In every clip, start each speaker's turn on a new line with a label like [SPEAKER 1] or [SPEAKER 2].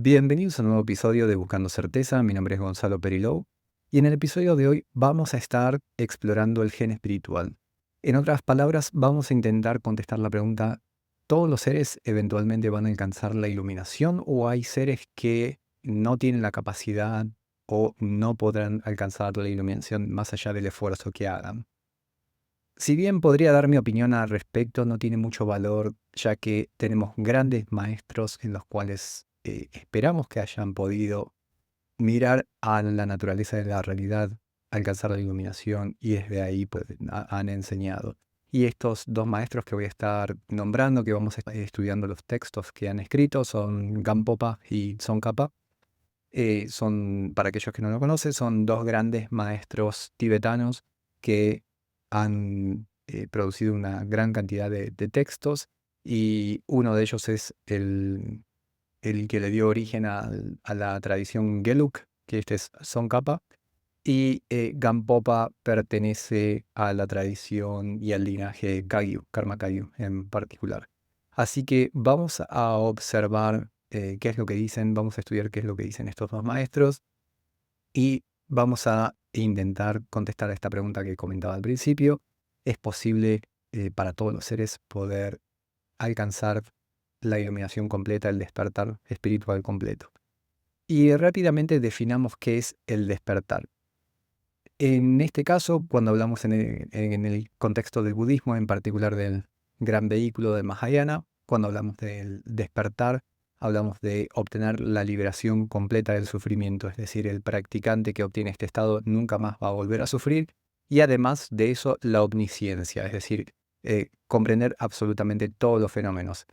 [SPEAKER 1] Bienvenidos a un nuevo episodio de Buscando Certeza. Mi nombre es Gonzalo Perilou y en el episodio de hoy vamos a estar explorando el gen espiritual. En otras palabras, vamos a intentar contestar la pregunta: ¿todos los seres eventualmente van a alcanzar la iluminación o hay seres que no tienen la capacidad o no podrán alcanzar la iluminación más allá del esfuerzo que hagan? Si bien podría dar mi opinión al respecto, no tiene mucho valor, ya que tenemos grandes maestros en los cuales esperamos que hayan podido mirar a la naturaleza de la realidad, alcanzar la iluminación y desde ahí pues, han enseñado. Y estos dos maestros que voy a estar nombrando, que vamos a estar estudiando los textos que han escrito, son Gampopa y Tsongkhapa. Para aquellos que no lo conocen, son dos grandes maestros tibetanos que han producido una gran cantidad de textos, y uno de ellos es el que le dio origen a la tradición Gelug, que este es Tsongkhapa, y Gampopa pertenece a la tradición y al linaje Kagyu, Karma Kagyu en particular. Así que vamos a observar qué es lo que dicen, vamos a estudiar qué es lo que dicen estos dos maestros y vamos a intentar contestar a esta pregunta que comentaba al principio. ¿Es posible para todos los seres poder alcanzar la iluminación completa, el despertar espiritual completo? Y rápidamente definamos qué es el despertar. En este caso, cuando hablamos en el contexto del budismo, en particular del gran vehículo de Mahayana, cuando hablamos del despertar, hablamos de obtener la liberación completa del sufrimiento, es decir, el practicante que obtiene este estado nunca más va a volver a sufrir, y además de eso, la omnisciencia, es decir, comprender absolutamente todos los fenómenos.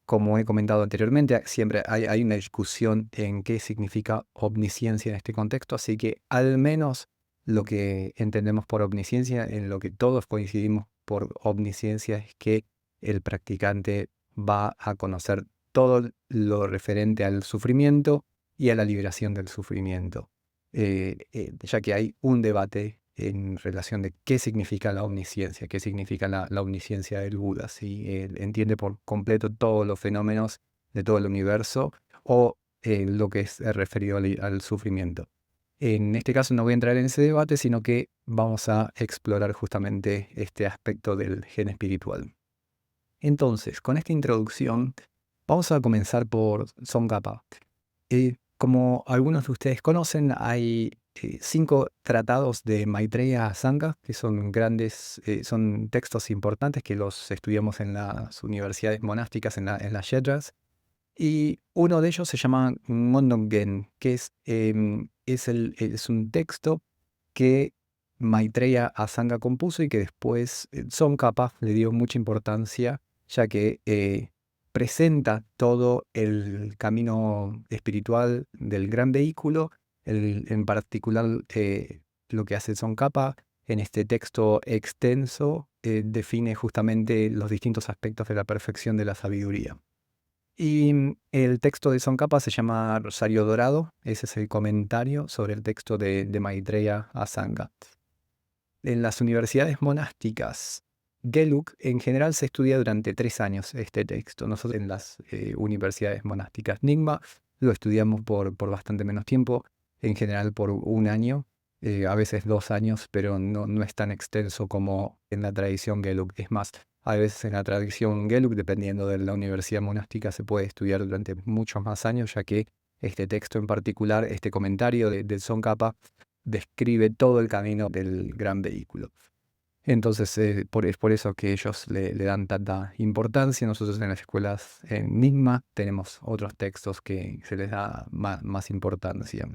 [SPEAKER 1] Como he comentado anteriormente, siempre hay una discusión en qué significa omnisciencia en este contexto, así que al menos lo que entendemos por omnisciencia, en lo que todos coincidimos por omnisciencia, es que el practicante va a conocer todo lo referente al sufrimiento y a la liberación del sufrimiento. Ya que hay un debate en relación de qué significa la omnisciencia, qué significa la omnisciencia del Buda, si él entiende por completo todos los fenómenos de todo el universo o lo que es referido al sufrimiento. En este caso no voy a entrar en ese debate, sino que vamos a explorar justamente este aspecto del gen espiritual. Entonces, con esta introducción, vamos a comenzar por Tsongkhapa. Como algunos de ustedes conocen, hay 5 tratados de Maitreya Asanga, que son grandes, son textos importantes que los estudiamos en las universidades monásticas, en las yedras. Y uno de ellos se llama Ngondongen, que es un texto que Maitreya Asanga compuso y que después Tsongkhapa le dio mucha importancia, ya que presenta todo el camino espiritual del gran vehículo. En particular, lo que hace Tsongkhapa en este texto extenso define justamente los distintos aspectos de la perfección de la sabiduría. Y el texto de Tsongkhapa se llama Rosario Dorado. Ese es el comentario sobre el texto de Maitreya Asanga. En las universidades monásticas Gelug en general se estudia durante 3 años este texto. Nosotros en las universidades monásticas Nyingma lo estudiamos por bastante menos tiempo, en general por 1 año, a veces 2 años, pero no es tan extenso como en la tradición Gelug. Es más, a veces en la tradición Gelug, dependiendo de la universidad monástica, se puede estudiar durante muchos más años, ya que este texto en particular, este comentario de Tsongkhapa, describe todo el camino del gran vehículo. Entonces, es por eso que ellos le dan tanta importancia. Nosotros en las escuelas en Nyingma tenemos otros textos que se les da más importancia.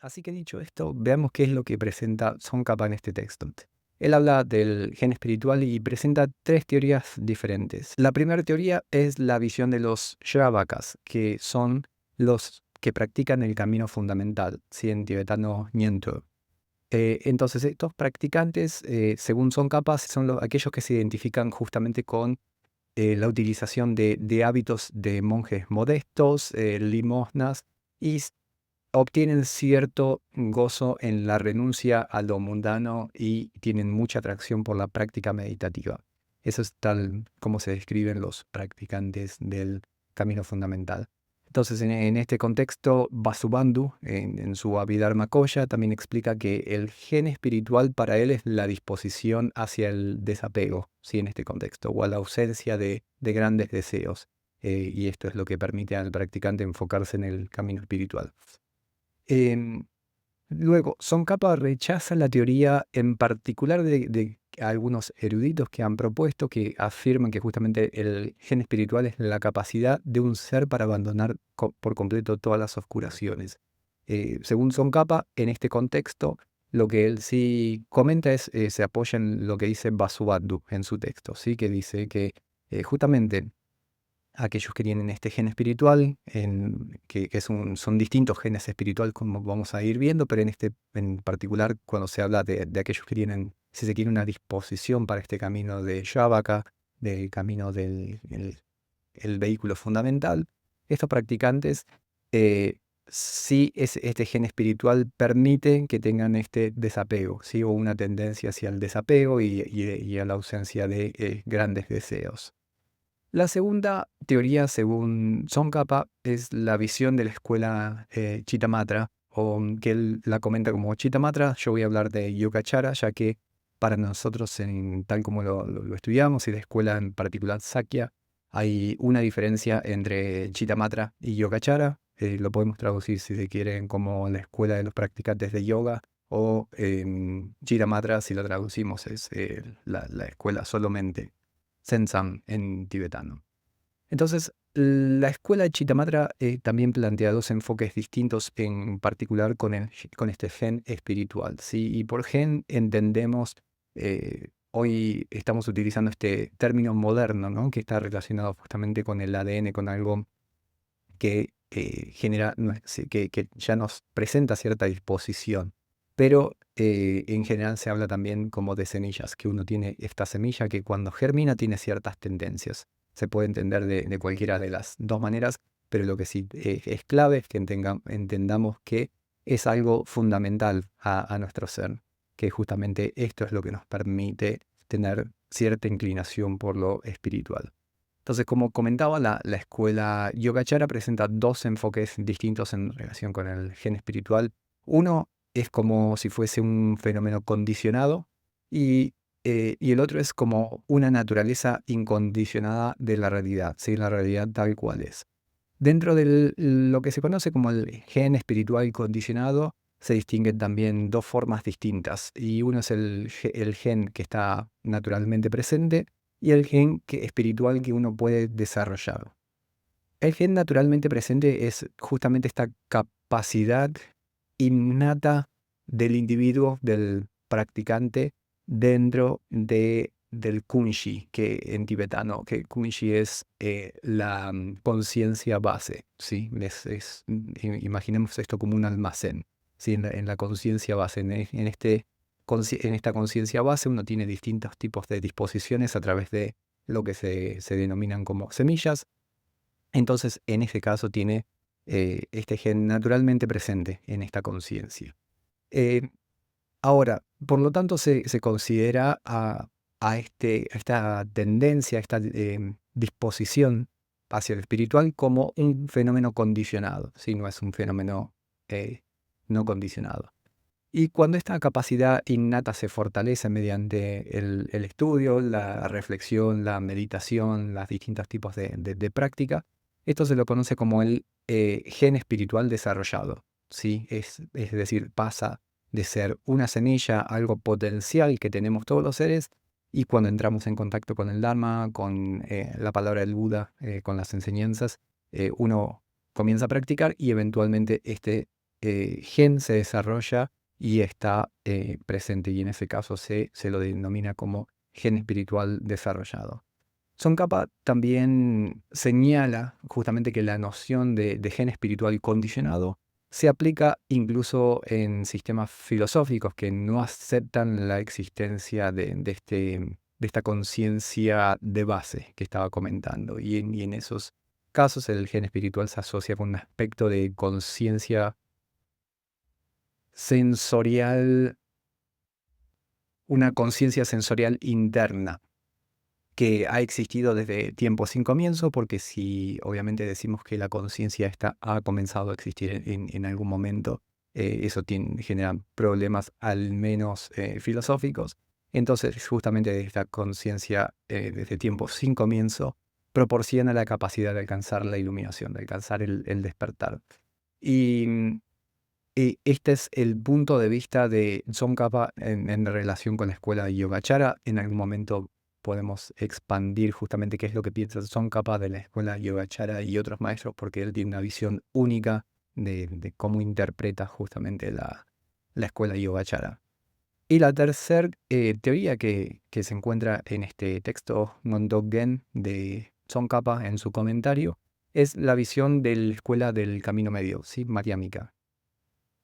[SPEAKER 1] Así que dicho esto, veamos qué es lo que presenta Tsongkhapa en este texto. Él habla del gen espiritual y presenta 3 teorías diferentes. La primera teoría es la visión de los Shravakas, que son los que practican el camino fundamental, ¿sí? En tibetano Nyento. Entonces, estos practicantes, según Tsongkhapa, son aquellos que se identifican justamente con la utilización de hábitos de monjes modestos, limosnas, y obtienen cierto gozo en la renuncia a lo mundano y tienen mucha atracción por la práctica meditativa. Eso es tal como se describen los practicantes del camino fundamental. Entonces, en este contexto, Vasubandhu, en su Abhidharma Koya, también explica que el gen espiritual para él es la disposición hacia el desapego, ¿sí? En este contexto, o a la ausencia de grandes deseos. Y esto es lo que permite al practicante enfocarse en el camino espiritual. Em, Luego, Tsongkhapa rechaza la teoría en particular de algunos eruditos que han propuesto que afirman que justamente el gen espiritual es la capacidad de un ser para abandonar por completo todas las oscuraciones. Según Tsongkhapa, en este contexto, lo que él sí comenta es, se apoya en lo que dice Vasubandhu en su texto, ¿sí? Que dice que justamente aquellos que tienen este gen espiritual, que son distintos genes espirituales, como vamos a ir viendo, pero en particular cuando se habla de aquellos que tienen, si se quiere, una disposición para este camino de Shavaka, del camino el vehículo fundamental, estos practicantes, sí este gen espiritual permite que tengan este desapego, ¿sí? O una tendencia hacia el desapego y a la ausencia de grandes deseos. La segunda teoría, según Tsongkhapa, es la visión de la escuela Chittamatra, o que él la comenta como Chittamatra. Yo voy a hablar de Yogacara, ya que para nosotros, tal como lo estudiamos, y la escuela en particular Sakya, hay una diferencia entre Chittamatra y Yogacara. Lo podemos traducir, si se quieren, como la escuela de los practicantes de yoga, o Chittamatra, si lo traducimos, es la escuela solamente Sensam en tibetano. Entonces, la escuela de Chittamatra también plantea dos enfoques distintos, en particular con este gen espiritual, ¿sí? Y por gen entendemos, hoy estamos utilizando este término moderno, ¿no? Que está relacionado justamente con el ADN, con algo que genera, sí, que ya nos presenta cierta disposición. Pero en general se habla también como de semillas, que uno tiene esta semilla que cuando germina tiene ciertas tendencias. Se puede entender de cualquiera de las dos maneras, pero lo que sí es clave es que entendamos que es algo fundamental a nuestro ser, que justamente esto es lo que nos permite tener cierta inclinación por lo espiritual. Entonces, como comentaba, la escuela Yogacara presenta dos enfoques distintos en relación con el gen espiritual. Uno es como si fuese un fenómeno condicionado y el otro es como una naturaleza incondicionada de la realidad, ¿sí? La realidad tal cual es. Dentro de lo que se conoce como el gen espiritual condicionado, se distinguen también dos formas distintas. Y uno es el gen que está naturalmente presente y el gen espiritual que uno puede desarrollar. El gen naturalmente presente es justamente esta capacidad innata del individuo, del practicante, dentro del kunshi, que en tibetano, que kunshi es la conciencia base, ¿sí? Imaginemos esto como un almacén, ¿sí? En la conciencia base, en esta conciencia base uno tiene distintos tipos de disposiciones a través de lo que se denominan como semillas. Entonces, en este caso tiene este gen naturalmente presente en esta conciencia. Eh, Ahora, por lo tanto, se considera a esta tendencia, a esta disposición hacia lo espiritual como un fenómeno condicionado, ¿sí? No es un fenómeno no condicionado. Y cuando esta capacidad innata se fortalece mediante el estudio, la reflexión, la meditación, los distintos tipos de práctica, esto se lo conoce como el gen espiritual desarrollado, ¿sí? Es decir, pasa de ser una semilla, algo potencial que tenemos todos los seres, y cuando entramos en contacto con el Dharma, con la palabra del Buda, con las enseñanzas, uno comienza a practicar y eventualmente este gen se desarrolla y está presente, y en ese caso se lo denomina como gen espiritual desarrollado. Tsongkhapa también señala justamente que la noción de gen espiritual condicionado se aplica incluso en sistemas filosóficos que no aceptan la existencia de esta conciencia de base que estaba comentando. Y en esos casos el gen espiritual se asocia con un aspecto de conciencia sensorial, una conciencia sensorial interna, que ha existido desde tiempos sin comienzo, porque si obviamente decimos que la conciencia ha comenzado a existir en algún momento, eso genera problemas al menos filosóficos. Entonces, justamente esta conciencia desde tiempos sin comienzo proporciona la capacidad de alcanzar la iluminación, de alcanzar el despertar. Y este es el punto de vista de Tsongkhapa en relación con la escuela de Yogacara. En algún momento podemos expandir justamente qué es lo que piensa Tsongkhapa de la escuela de Yogacara y otros maestros, porque él tiene una visión única de cómo interpreta justamente la escuela de Yogacara. Y la tercera teoría que se encuentra en este texto Ngondoggen de Tsongkhapa en su comentario es la visión de la escuela del camino medio, ¿sí? Madhyamika.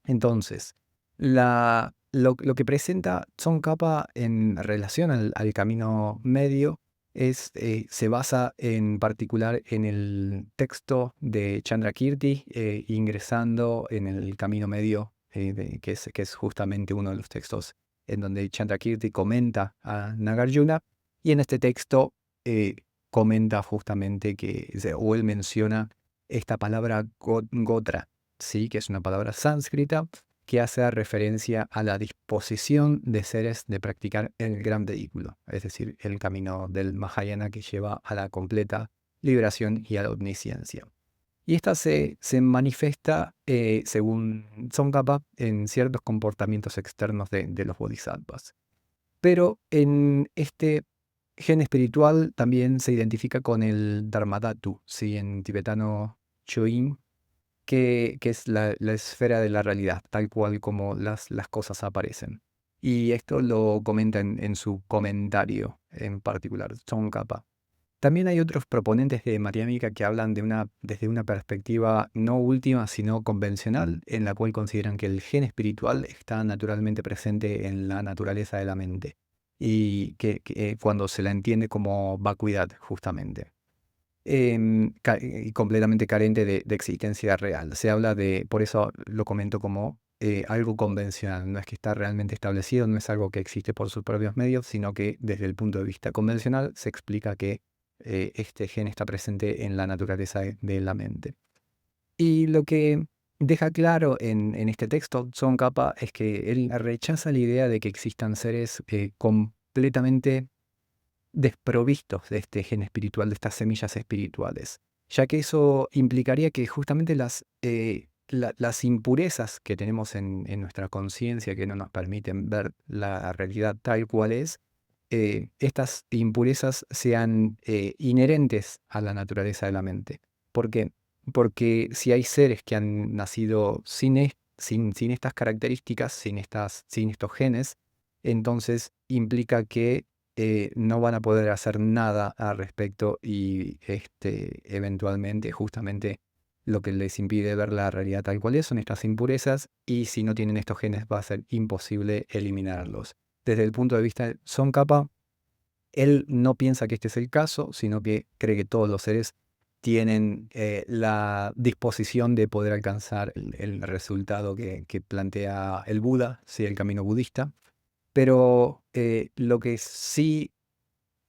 [SPEAKER 1] Entonces, lo que presenta Tsongkhapa en relación al camino medio se basa en particular en el texto de Chandrakirti, ingresando en el camino medio, que es justamente uno de los textos en donde Chandrakirti comenta a Nagarjuna, y en este texto comenta justamente o él menciona esta palabra Gotra, sí, que es una palabra sánscrita que hace referencia a la disposición de seres de practicar el gran vehículo, es decir, el camino del Mahayana que lleva a la completa liberación y a la omnisciencia. Y esta se manifiesta, según Tsongkhapa, en ciertos comportamientos externos de los bodhisattvas. Pero en este gen espiritual también se identifica con el Dharmadhatu, ¿sí? En tibetano Choin, que es la esfera de la realidad, tal cual como las cosas aparecen. Y esto lo comenta en su comentario en particular, Tsongkhapa. También hay otros proponentes de Madhyamika que hablan desde una perspectiva no última, sino convencional, en la cual consideran que el gen espiritual está naturalmente presente en la naturaleza de la mente, y que cuando se la entiende como vacuidad, justamente y completamente carente de existencia real. Se habla por eso lo comento como algo convencional, no es que está realmente establecido, no es algo que existe por sus propios medios, sino que desde el punto de vista convencional se explica que este gen está presente en la naturaleza de la mente. Y lo que deja claro en este texto Tsongkhapa es que él rechaza la idea de que existan seres completamente desprovistos de este gen espiritual, de estas semillas espirituales, ya que eso implicaría que justamente las impurezas que tenemos en nuestra conciencia, que no nos permiten ver la realidad tal cual es, estas impurezas sean inherentes a la naturaleza de la mente. ¿Por qué? Porque si hay seres que han nacido sin estas características, sin estos genes, entonces implica que no van a poder hacer nada al respecto, y eventualmente justamente lo que les impide ver la realidad tal cual es son estas impurezas, y si no tienen estos genes va a ser imposible eliminarlos. Desde el punto de vista de Tsongkhapa, él no piensa que este es el caso, sino que cree que todos los seres tienen la disposición de poder alcanzar el resultado que plantea el Buda, sí, el camino budista. Pero lo que sí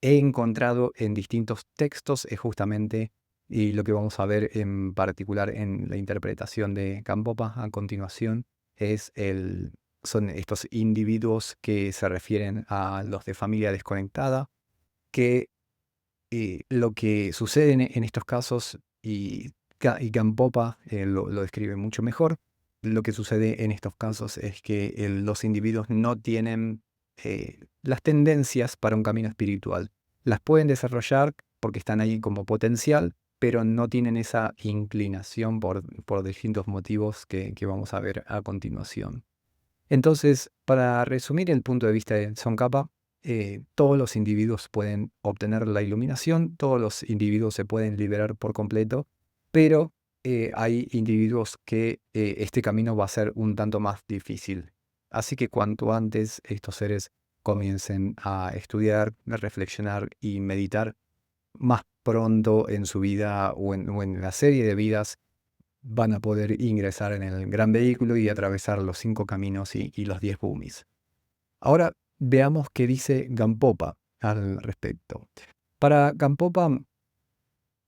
[SPEAKER 1] he encontrado en distintos textos es justamente, y lo que vamos a ver en particular en la interpretación de Gampopa a continuación, son estos individuos que se refieren a los de familia desconectada, que lo que sucede en estos casos, y Gampopa lo describe mucho mejor. Lo que sucede en estos casos es que los individuos no tienen las tendencias para un camino espiritual. Las pueden desarrollar porque están ahí como potencial, pero no tienen esa inclinación por distintos motivos que vamos a ver a continuación. Entonces, para resumir el punto de vista de Tsongkhapa, todos los individuos pueden obtener la iluminación, todos los individuos se pueden liberar por completo, pero hay individuos que este camino va a ser un tanto más difícil. Así que cuanto antes estos seres comiencen a estudiar, a reflexionar y meditar, más pronto en su vida o en la serie de vidas van a poder ingresar en el gran vehículo y atravesar los 5 caminos y los 10 bhumis. Ahora veamos qué dice Gampopa al respecto. Para Gampopa,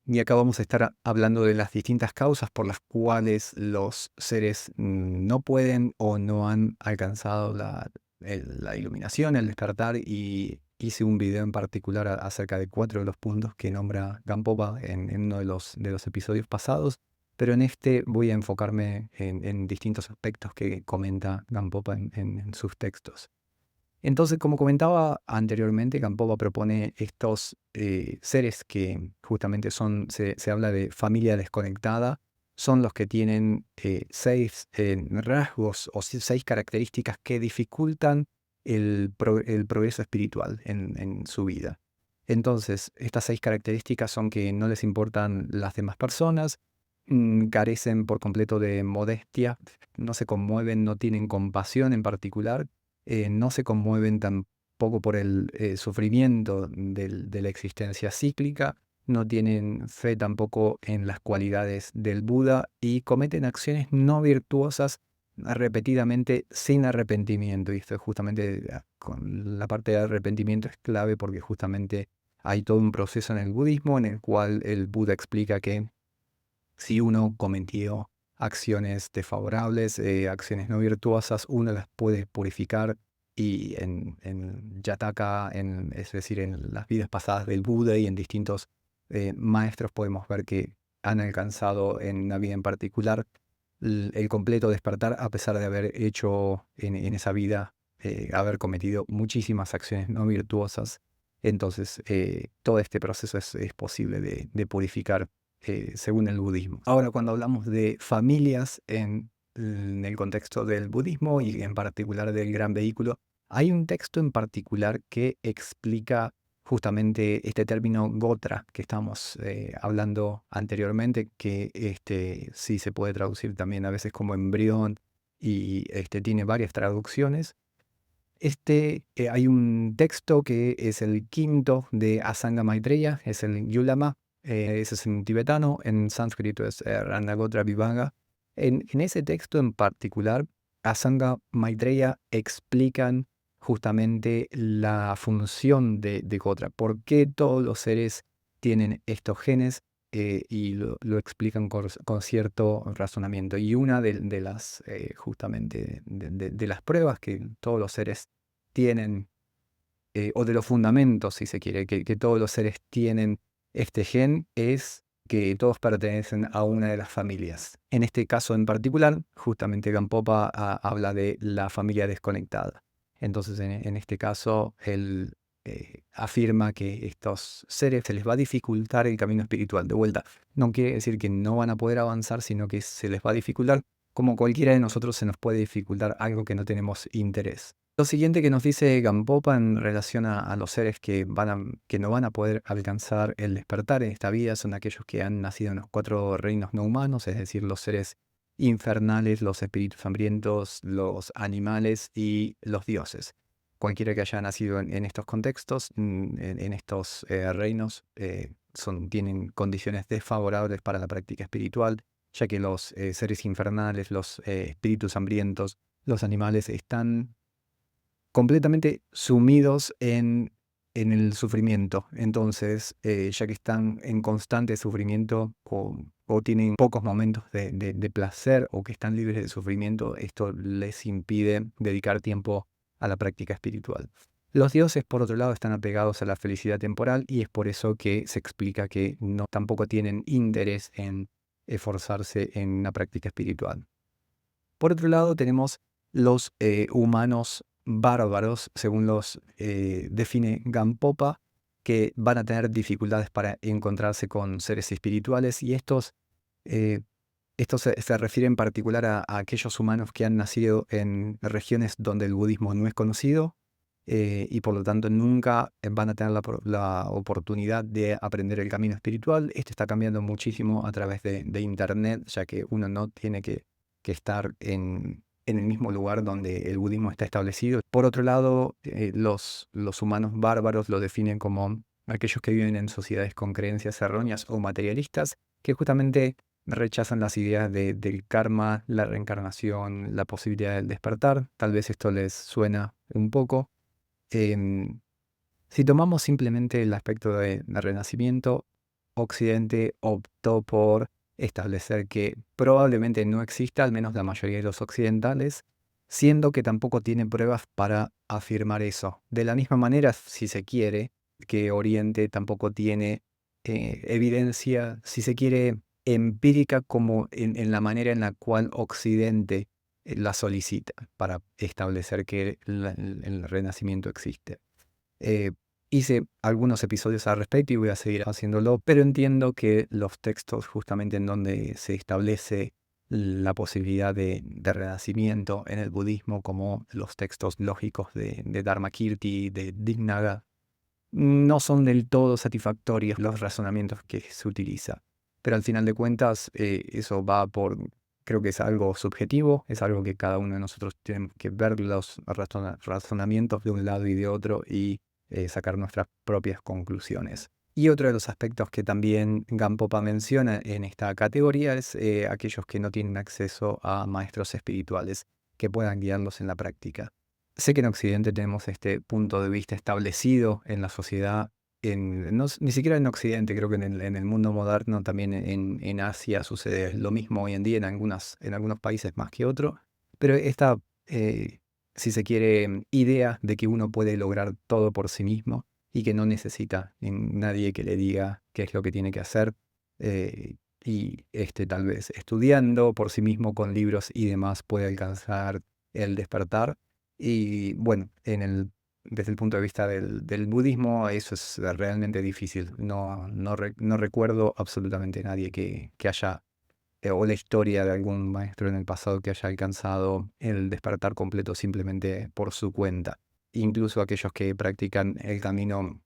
[SPEAKER 1] y acá vamos a estar hablando de las distintas causas por las cuales los seres no pueden o no han alcanzado la iluminación, el despertar, y hice un video en particular acerca de 4 de los puntos que nombra Gampopa en uno de los episodios pasados, pero en este voy a enfocarme en distintos aspectos que comenta Gampopa en sus textos. Entonces, como comentaba anteriormente, Gampopa propone estos seres que justamente se habla de familia desconectada, son los que tienen 6 rasgos o 6 características que dificultan el progreso espiritual en su vida. Entonces, estas 6 características son que no les importan las demás personas, carecen por completo de modestia, no se conmueven, no tienen compasión en particular, no se conmueven tampoco por el sufrimiento de la existencia cíclica, no tienen fe tampoco en las cualidades del Buda y cometen acciones no virtuosas repetidamente sin arrepentimiento. Y esto es justamente, con la parte de arrepentimiento es clave porque justamente hay todo un proceso en el budismo en el cual el Buda explica que si uno cometió acciones desfavorables, acciones no virtuosas, uno las puede purificar y en Yataka, es decir, en las vidas pasadas del Buda y en distintos maestros podemos ver que han alcanzado en una vida en particular el completo despertar a pesar de haber hecho en esa vida, haber cometido muchísimas acciones no virtuosas. Entonces, todo este proceso es posible de purificar según el budismo. Ahora, cuando hablamos de familias en el contexto del budismo y en particular del gran vehículo, hay un texto en particular que explica justamente este término Gotra que estamos hablando anteriormente, que sí se puede traducir también a veces como embrión y tiene varias traducciones. Hay un texto que es el quinto de Asanga Maitreya, es el Yulama, ese es en tibetano, en sánscrito es Ranagotra Vibhaga. En ese texto en particular, Asanga Maitreya explican justamente la función de Gotra, por qué todos los seres tienen estos genes, y lo explican con cierto razonamiento. Y una de las, justamente, de las pruebas que todos los seres tienen, o de los fundamentos, si se quiere, que todos los seres tienen este gen, es que todos pertenecen a una de las familias. En este caso en particular, justamente Gampopa habla de la familia desconectada. Entonces, en este caso, él afirma que estos seres se les va a dificultar el camino espiritual. De vuelta, no quiere decir que no van a poder avanzar, sino que se les va a dificultar, como cualquiera de nosotros se nos puede dificultar algo que no tenemos interés. Lo siguiente que nos dice Gampopa en relación a los seres que no van a poder alcanzar el despertar en esta vida son aquellos que han nacido en los 4 reinos no humanos, es decir, los seres infernales, los espíritus hambrientos, los animales y los dioses. Cualquiera que haya nacido en estos contextos, en estos reinos, tienen condiciones desfavorables para la práctica espiritual, ya que los seres infernales, los espíritus hambrientos, los animales están completamente sumidos en el sufrimiento. Entonces, ya que están en constante sufrimiento o tienen pocos momentos de placer o que están libres de sufrimiento, esto les impide dedicar tiempo a la práctica espiritual. Los dioses, por otro lado, están apegados a la felicidad temporal y es por eso que se explica que tampoco tienen interés en esforzarse en una práctica espiritual. Por otro lado, tenemos los humanos bárbaros, según los define Gampopa, que van a tener dificultades para encontrarse con seres espirituales, y estos se refiere en particular a aquellos humanos que han nacido en regiones donde el budismo no es conocido, y por lo tanto nunca van a tener la oportunidad de aprender el camino espiritual. Esto está cambiando muchísimo a través de Internet, ya que uno no tiene que estar en el mismo lugar donde el budismo está establecido. Por otro lado, los humanos bárbaros lo definen como aquellos que viven en sociedades con creencias erróneas o materialistas, que justamente rechazan las ideas del karma, la reencarnación, la posibilidad del despertar. Tal vez esto les suena un poco. Em, Si tomamos simplemente el aspecto del Renacimiento, Occidente optó por establecer que probablemente no exista, al menos la mayoría de los occidentales, siendo que tampoco tiene pruebas para afirmar eso. De la misma manera, si se quiere, que Oriente tampoco tiene evidencia, si se quiere, empírica como en la manera en la cual Occidente la solicita para establecer que el Renacimiento existe. Eh, Hice algunos episodios al respecto y voy a seguir haciéndolo, pero entiendo que los textos justamente en donde se establece la posibilidad de renacimiento en el budismo, como los textos lógicos de Dharmakirti, de Dignaga, no son del todo satisfactorios los razonamientos que se utiliza. Pero al final de cuentas, eso va por, creo que es algo subjetivo, es algo que cada uno de nosotros tiene que ver los razonamientos de un lado y de otro y sacar nuestras propias conclusiones. Y otro de los aspectos que también Gampopa menciona en esta categoría es aquellos que no tienen acceso a maestros espirituales que puedan guiarlos en la práctica. Sé que en Occidente tenemos este punto de vista establecido en la sociedad, ni siquiera en Occidente, creo que en el mundo moderno, también en Asia sucede lo mismo hoy en día, en algunos países más que otros, pero esta, si se quiere, idea de que uno puede lograr todo por sí mismo y que no necesita nadie que le diga qué es lo que tiene que hacer, y tal vez estudiando por sí mismo con libros y demás puede alcanzar el despertar. Y bueno, desde el punto de vista del budismo, eso es realmente difícil. No recuerdo absolutamente nadie que haya, o la historia de algún maestro en el pasado que haya alcanzado el despertar completo simplemente por su cuenta. Incluso aquellos que practican el camino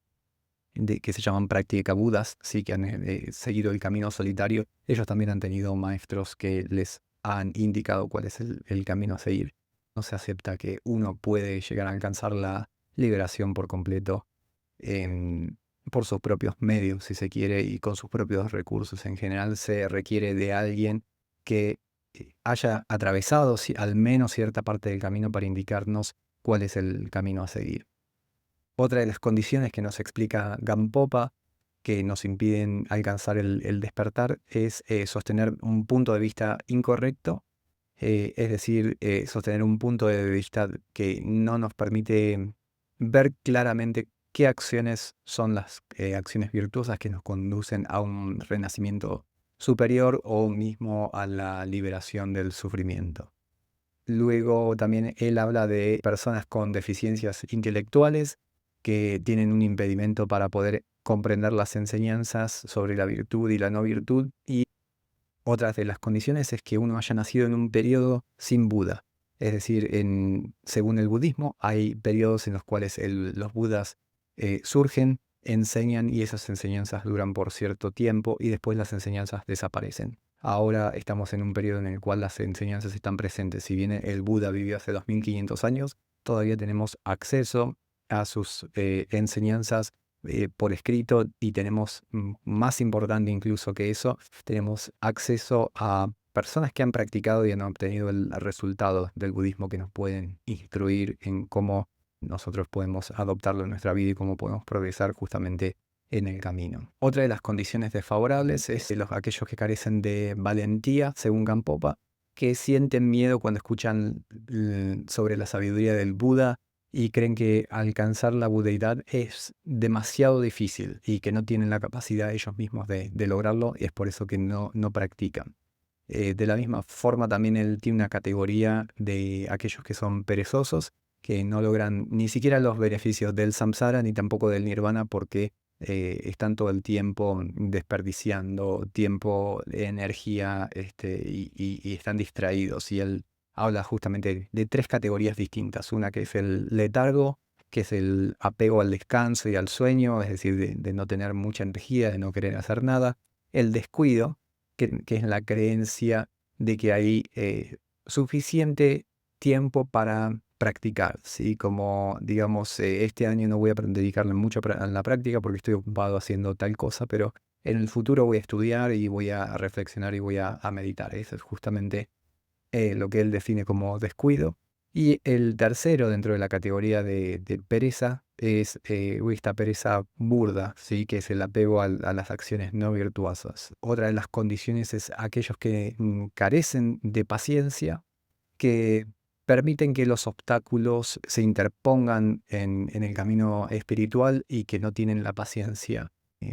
[SPEAKER 1] que se llaman práctica budas, sí, que han seguido el camino solitario, ellos también han tenido maestros que les han indicado cuál es el camino a seguir. No se acepta que uno puede llegar a alcanzar la liberación por completo por sus propios medios, si se quiere, y con sus propios recursos. En general se requiere de alguien que haya atravesado al menos cierta parte del camino para indicarnos cuál es el camino a seguir. Otra de las condiciones que nos explica Gampopa que nos impiden alcanzar el despertar es sostener un punto de vista incorrecto, es decir, sostener un punto de vista que no nos permite ver claramente qué acciones son las acciones virtuosas que nos conducen a un renacimiento superior o mismo a la liberación del sufrimiento. Luego también él habla de personas con deficiencias intelectuales que tienen un impedimento para poder comprender las enseñanzas sobre la virtud y la no virtud. Y otra de las condiciones es que uno haya nacido en un periodo sin Buda. Es decir, según el budismo, hay periodos en los cuales los budas surgen, enseñan y esas enseñanzas duran por cierto tiempo y después las enseñanzas desaparecen. Ahora estamos en un periodo en el cual las enseñanzas están presentes. Si bien el Buda vivió hace 2500 años, todavía tenemos acceso a sus enseñanzas por escrito y tenemos, más importante incluso que eso, tenemos acceso a personas que han practicado y han obtenido el resultado del budismo que nos pueden instruir en cómo nosotros podemos adoptarlo en nuestra vida y cómo podemos progresar justamente en el camino. Otra de las condiciones desfavorables es aquellos que carecen de valentía, según Gampopa, que sienten miedo cuando escuchan sobre la sabiduría del Buda y creen que alcanzar la budeidad es demasiado difícil y que no tienen la capacidad ellos mismos de lograrlo y es por eso que no practican. De la misma forma también él tiene una categoría de aquellos que son perezosos, que no logran ni siquiera los beneficios del samsara ni tampoco del nirvana porque están todo el tiempo desperdiciando tiempo, energía, y están distraídos. Y él habla justamente de tres categorías distintas. Una que es el letargo, que es el apego al descanso y al sueño, es decir, de no tener mucha energía, de no querer hacer nada. El descuido, que es la creencia de que hay suficiente tiempo para practicar, ¿sí? Como, digamos, este año no voy a dedicarle mucho a la práctica porque estoy ocupado haciendo tal cosa, pero en el futuro voy a estudiar y voy a reflexionar y voy a meditar. Eso es justamente lo que él define como descuido. Y el tercero dentro de la categoría de pereza es esta pereza burda, ¿sí? Que es el apego a las acciones no virtuosas. Otra de las condiciones es aquellos que carecen de paciencia, que permiten que los obstáculos se interpongan en el camino espiritual y que no tienen la paciencia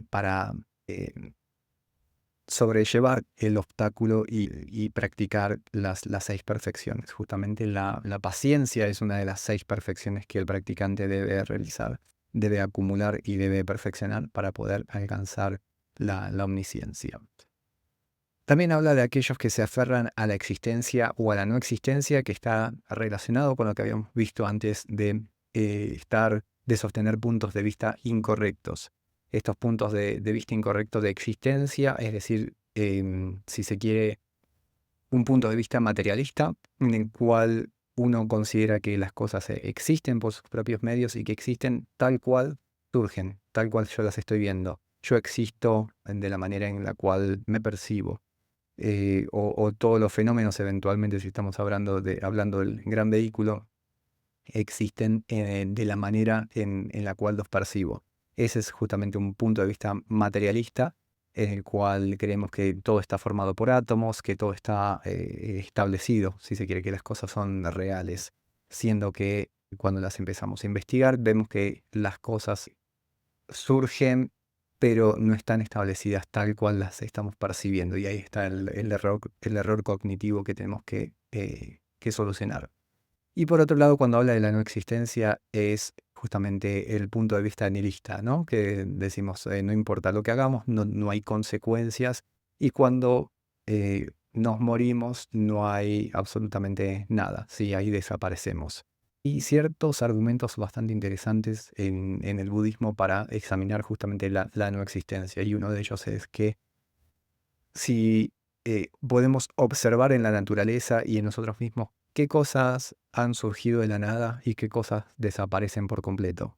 [SPEAKER 1] para eh, sobrellevar el obstáculo y practicar las 6 perfecciones. Justamente la paciencia es una de las 6 perfecciones que el practicante debe realizar, debe acumular y debe perfeccionar para poder alcanzar la omnisciencia. También habla de aquellos que se aferran a la existencia o a la no existencia, que está relacionado con lo que habíamos visto antes de sostener puntos de vista incorrectos. Estos puntos de vista incorrectos de existencia, es decir, si se quiere, un punto de vista materialista, en el cual uno considera que las cosas existen por sus propios medios y que existen tal cual surgen, tal cual yo las estoy viendo. Yo existo de la manera en la cual me percibo. O todos los fenómenos eventualmente, si estamos hablando del gran vehículo, existen de la manera en la cual los percibo. Ese es justamente un punto de vista materialista en el cual creemos que todo está formado por átomos, que todo está establecido, si se quiere, que las cosas son reales, siendo que cuando las empezamos a investigar vemos que las cosas surgen, pero no están establecidas tal cual las estamos percibiendo. Y ahí está el error cognitivo que tenemos que solucionar. Y por otro lado, cuando habla de la no existencia, es justamente el punto de vista nihilista, ¿no? Que decimos, no importa lo que hagamos, no hay consecuencias. Y cuando nos morimos, no hay absolutamente nada, ¿sí? Ahí desaparecemos. Y ciertos argumentos bastante interesantes en el budismo para examinar justamente la no existencia. Y uno de ellos es que si podemos observar en la naturaleza y en nosotros mismos qué cosas han surgido de la nada y qué cosas desaparecen por completo.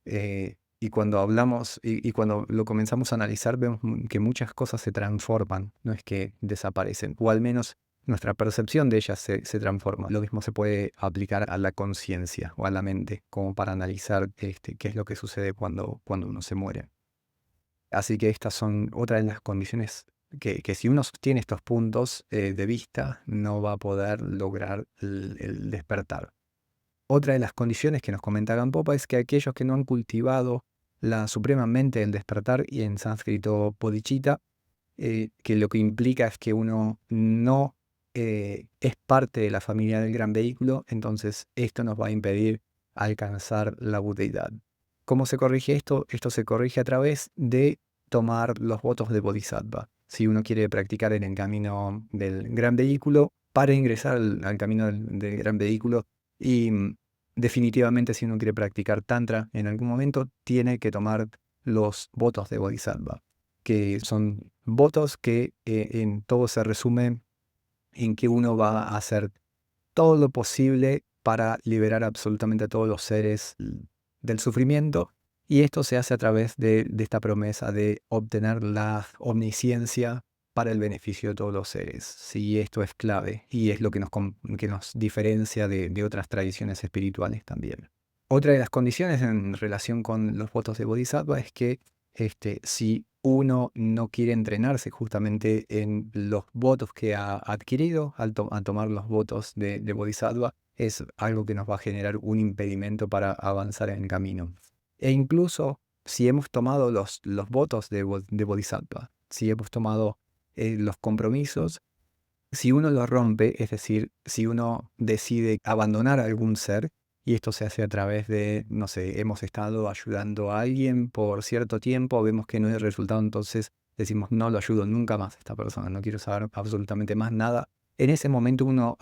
[SPEAKER 1] Y cuando hablamos y cuando lo comenzamos a analizar, vemos que muchas cosas se transforman, no es que desaparecen, o al menos nuestra percepción de ellas se transforma. Lo mismo se puede aplicar a la conciencia o a la mente, como para analizar qué es lo que sucede cuando uno se muere. Así que estas son otras de las condiciones que si uno sostiene estos puntos de vista, no va a poder lograr el despertar. Otra de las condiciones que nos comenta Gampopa es que aquellos que no han cultivado la suprema mente del despertar, y en sánscrito bodhicitta, que lo que implica es que uno no es parte de la familia del gran vehículo, entonces esto nos va a impedir alcanzar la budeidad. ¿Cómo se corrige esto? Esto se corrige a través de tomar los votos de Bodhisattva. Si uno quiere practicar en el camino del gran vehículo, para ingresar al camino del gran vehículo, y definitivamente si uno quiere practicar Tantra en algún momento, tiene que tomar los votos de Bodhisattva, que son votos que en todo se resume en que uno va a hacer todo lo posible para liberar absolutamente a todos los seres del sufrimiento, y esto se hace a través de esta promesa de obtener la omnisciencia para el beneficio de todos los seres. Sí, esto es clave y es lo que nos diferencia de otras tradiciones espirituales también. Otra de las condiciones en relación con los votos de Bodhisattva es que si uno no quiere entrenarse justamente en los votos que ha adquirido al tomar los votos de Bodhisattva, es algo que nos va a generar un impedimento para avanzar en el camino. E incluso si hemos tomado los votos de Bodhisattva, si hemos tomado los compromisos, si uno lo rompe, es decir, si uno decide abandonar a algún ser, y esto se hace a través de, no sé, hemos estado ayudando a alguien por cierto tiempo, vemos que no hay resultado, entonces decimos, no lo ayudo nunca más a esta persona, no quiero saber absolutamente más nada. En ese momento uno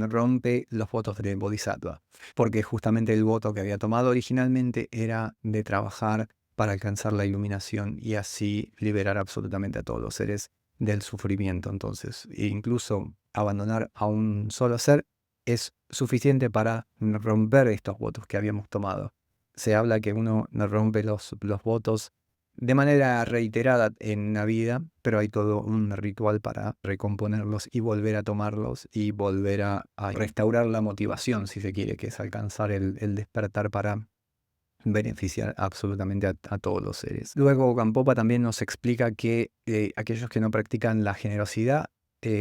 [SPEAKER 1] rompe los votos de Bodhisattva, porque justamente el voto que había tomado originalmente era de trabajar para alcanzar la iluminación y así liberar absolutamente a todos los seres del sufrimiento. Entonces, incluso abandonar a un solo ser es suficiente para romper estos votos que habíamos tomado. Se habla que uno no rompe los votos de manera reiterada en la vida, pero hay todo un ritual para recomponerlos y volver a tomarlos y volver a restaurar la motivación, si se quiere, que es alcanzar el despertar para beneficiar absolutamente a todos los seres. Luego, Gampopa también nos explica que aquellos que no practican la generosidad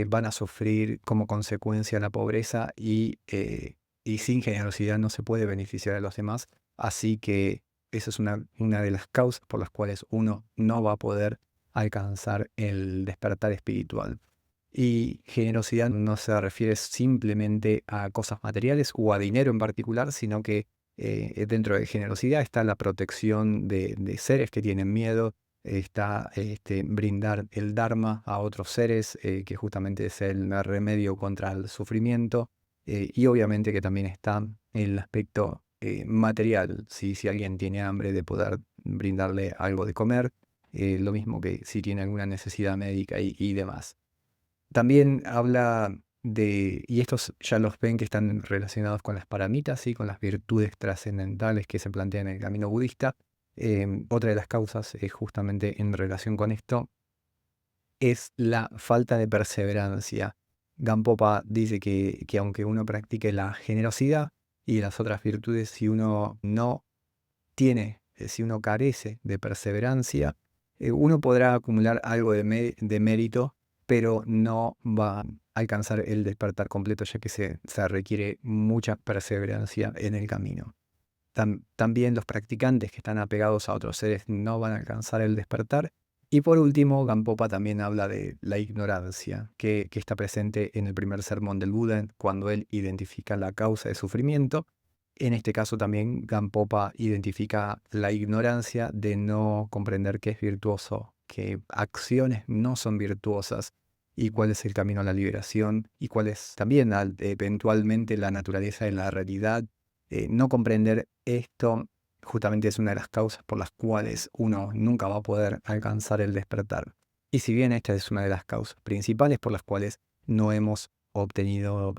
[SPEAKER 1] van a sufrir como consecuencia la pobreza y sin generosidad no se puede beneficiar a los demás. Así que esa es una de las causas por las cuales uno no va a poder alcanzar el despertar espiritual. Y generosidad no se refiere simplemente a cosas materiales o a dinero en particular, sino que dentro de generosidad está la protección de seres que tienen miedo, está brindar el Dharma a otros seres, que justamente es el remedio contra el sufrimiento, y obviamente que también está el aspecto material, si alguien tiene hambre de poder brindarle algo de comer, lo mismo que si tiene alguna necesidad médica y demás. También habla y estos ya los ven que están relacionados con las paramitas, ¿sí? Con las virtudes trascendentales que se plantean en el camino budista. Otra de las causas es justamente en relación con esto, es la falta de perseverancia. Gampopa dice que aunque uno practique la generosidad y las otras virtudes, si uno no tiene, si uno carece de perseverancia, uno podrá acumular algo de mérito, pero no va a alcanzar el despertar completo, ya que se requiere mucha perseverancia en el camino. También los practicantes que están apegados a otros seres no van a alcanzar el despertar. Y por último, Gampopa también habla de la ignorancia, que está presente en el primer sermón del Buda, cuando él identifica la causa de sufrimiento. En este caso también Gampopa identifica la ignorancia de no comprender qué es virtuoso, qué acciones no son virtuosas y cuál es el camino a la liberación y cuál es también eventualmente la naturaleza de la realidad. No comprender esto justamente es una de las causas por las cuales uno nunca va a poder alcanzar el despertar. Y si bien esta es una de las causas principales por las cuales no hemos obtenido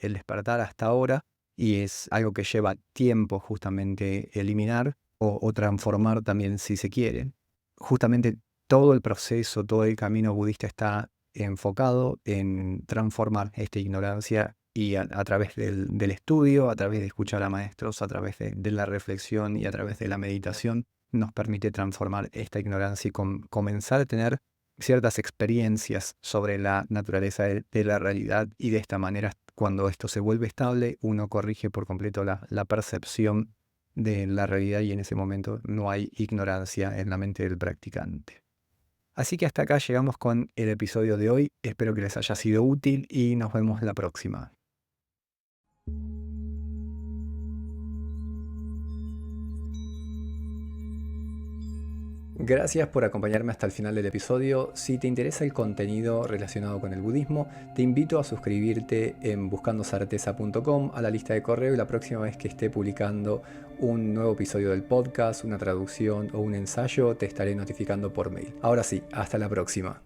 [SPEAKER 1] el despertar hasta ahora, y es algo que lleva tiempo justamente eliminar o transformar también si se quiere. Justamente todo el proceso, todo el camino budista está enfocado en transformar esta ignorancia y a través del estudio, a través de escuchar a maestros, a través de la reflexión y a través de la meditación, nos permite transformar esta ignorancia y comenzar a tener ciertas experiencias sobre la naturaleza de la realidad, y de esta manera, cuando esto se vuelve estable, uno corrige por completo la percepción de la realidad y en ese momento no hay ignorancia en la mente del practicante. Así que hasta acá llegamos con el episodio de hoy. Espero que les haya sido útil y nos vemos la próxima. Gracias por acompañarme hasta el final del episodio. Si te interesa el contenido relacionado con el budismo, te invito a suscribirte en buscandosarteza.com a la lista de correo, y la próxima vez que esté publicando un nuevo episodio del podcast, una traducción o un ensayo, te estaré notificando por mail. Ahora sí, hasta la próxima.